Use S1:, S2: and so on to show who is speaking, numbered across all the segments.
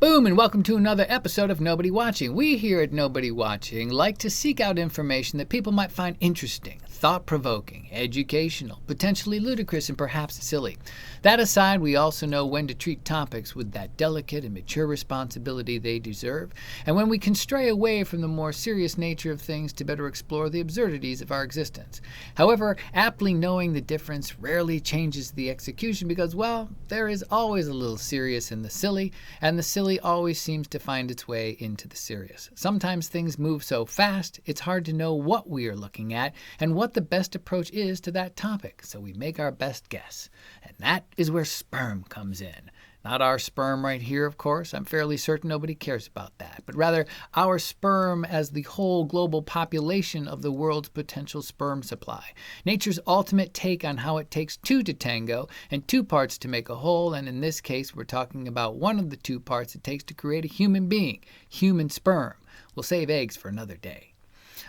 S1: Boom, and welcome to another episode of Nobody Watching. We here at Nobody Watching like to seek out information that people might find interesting, thought-provoking, educational, potentially ludicrous, and perhaps silly. That aside, we also know when to treat topics with that delicate and mature responsibility they deserve, and when we can stray away from the more serious nature of things to better explore the absurdities of our existence. However, aptly knowing the difference rarely changes the execution because, well, there is always a little serious in the silly, and the silly always seems to find its way into the serious. Sometimes things move so fast, it's hard to know what we are looking at and what the best approach is to that topic, so we make our best guess. And that is where sperm comes in. Not our sperm right here, of course. I'm fairly certain nobody cares about that. But rather, our sperm as the whole global population of the world's potential sperm supply. Nature's ultimate take on how it takes two to tango and two parts to make a whole. And in this case, we're talking about one of the two parts it takes to create a human being, human sperm. We'll save eggs for another day.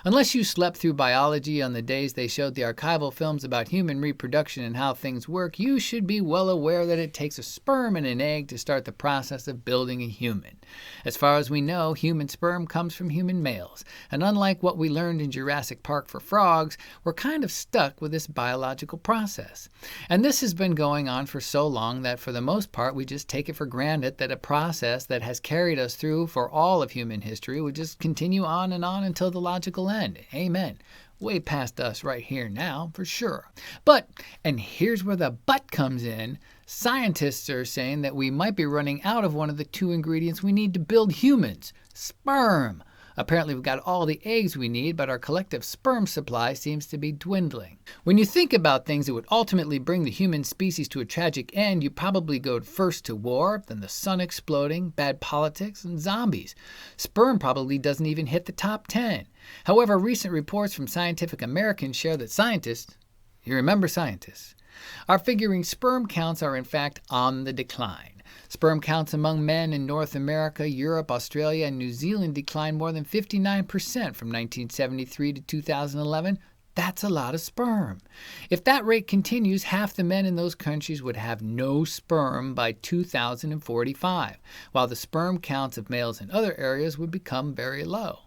S1: Unless you slept through biology on the days they showed the archival films about human reproduction and how things work, you should be well aware that it takes a sperm and an egg to start the process of building a human. As far as we know, human sperm comes from human males, and unlike what we learned in Jurassic Park for frogs, we're kind of stuck with this biological process. And this has been going on for so long that for the most part we just take it for granted that a process that has carried us through for all of human history would just continue on and on until the logical end. Amen. Way past us right here now, for sure. But, and here's where the but comes in, scientists are saying that we might be running out of one of the two ingredients we need to build humans, sperm. Apparently we've got all the eggs we need, but our collective sperm supply seems to be dwindling. When you think about things that would ultimately bring the human species to a tragic end, you probably go first to war, then the sun exploding, bad politics, and zombies. Sperm probably doesn't even hit the top 10. However, recent reports from Scientific American share that scientists, you remember scientists, are figuring sperm counts are in fact on the decline. Sperm counts among men in North America, Europe, Australia, and New Zealand declined more than 59% from 1973 to 2011. That's a lot of sperm. If that rate continues, half the men in those countries would have no sperm by 2045, while the sperm counts of males in other areas would become very low.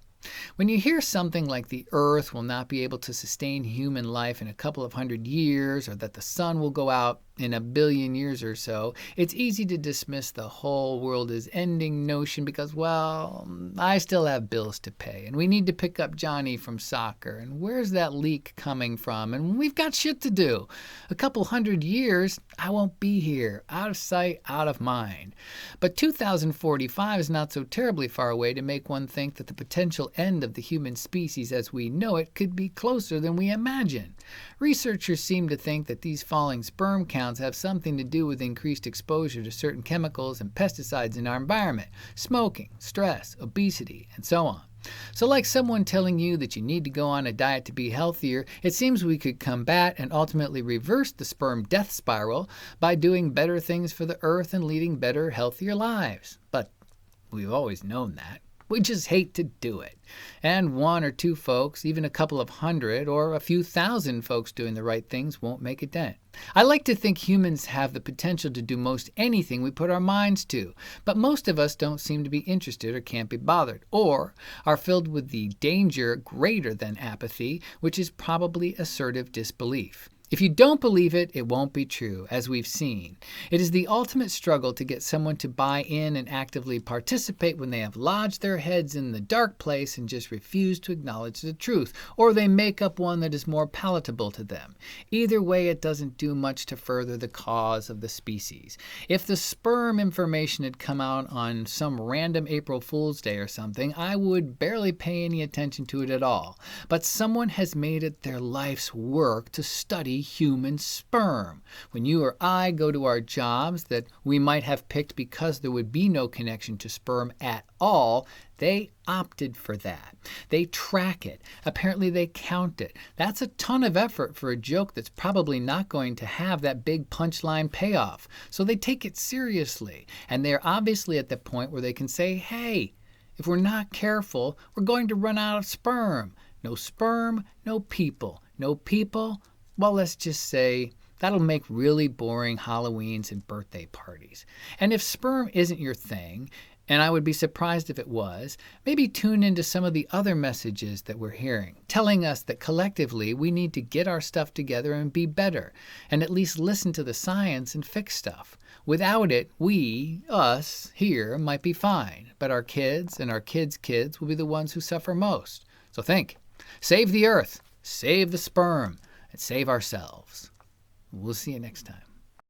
S1: When you hear something like the Earth will not be able to sustain human life in a couple of hundred years, or that the sun will go out in a billion years or so, it's easy to dismiss the whole world is ending notion because, well, I still have bills to pay, and we need to pick up Johnny from soccer, and where's that leak coming from, and we've got shit to do. A couple hundred years, I won't be here. Out of sight, out of mind. But 2045 is not so terribly far away to make one think that the potential end of the human species as we know it could be closer than we imagine. Researchers seem to think that these falling sperm counts have something to do with increased exposure to certain chemicals and pesticides in our environment, smoking, stress, obesity, and so on. So like someone telling you that you need to go on a diet to be healthier, it seems we could combat and ultimately reverse the sperm death spiral by doing better things for the earth and leading better, healthier lives. But we've always known that. We just hate to do it. And one or two folks, even a couple of hundred or a few thousand folks doing the right things won't make a dent. I like to think humans have the potential to do most anything we put our minds to, but most of us don't seem to be interested or can't be bothered, or are filled with the danger greater than apathy, which is probably assertive disbelief. If you don't believe it, it won't be true, as we've seen. It is the ultimate struggle to get someone to buy in and actively participate when they have lodged their heads in the dark place and just refuse to acknowledge the truth, or they make up one that is more palatable to them. Either way, it doesn't do much to further the cause of the species. If the sperm information had come out on some random April Fool's Day or something, I would barely pay any attention to it at all. But someone has made it their life's work to study human sperm. When you or I go to our jobs that we might have picked because there would be no connection to sperm at all, they opted for that. They track it. Apparently they count it. That's a ton of effort for a joke that's probably not going to have that big punchline payoff. So they take it seriously. And they're obviously at the point where they can say, hey, if we're not careful, we're going to run out of sperm. No sperm, no people. No people, well, let's just say that'll make really boring Halloweens and birthday parties. And if sperm isn't your thing, And I would be surprised if it was. Maybe tune into some of the other messages that we're hearing, telling us that collectively we need to get our stuff together and be better, and at least listen to the science and fix stuff. Without it, us here, might be fine, but our kids and our kids' kids will be the ones who suffer most. So think. Save the earth, save the sperm, and save ourselves. We'll see you next time.